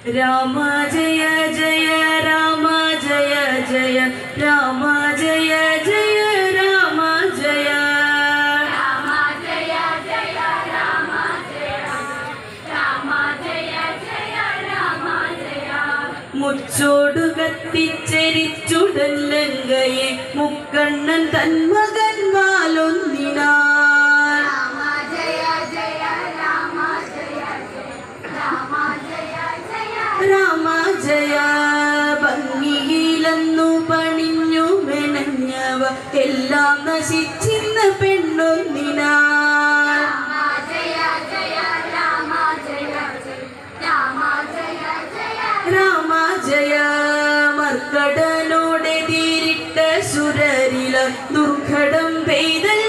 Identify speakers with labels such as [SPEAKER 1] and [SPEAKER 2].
[SPEAKER 1] രാമ ജയ ജയ രാമ ജയ ജയ രാമ ജയ ജയ രാമ ജയ രാമ ജയ ജയ രാമ ജയ രാമ ജയ ജയ രാമ ജയ മുച്ചോടു കത്തിച്ചെരിച്ചുടൻ ലങ്കയെ മുക്കണ്ണൻ തന്മകൻ വാലൊന്നിനാ രാമ ജയ ഭംഗിയിലെന്നു പണിഞ്ഞു മെനഞ്ഞവ എല്ലാം നശിച്ചിന്ന പെണ്ണൊന്നിനാ രാമ ജയ മർക്കടനോടെ തീരിട്ട സുരരില ദുർഘടം പെയ്തൽ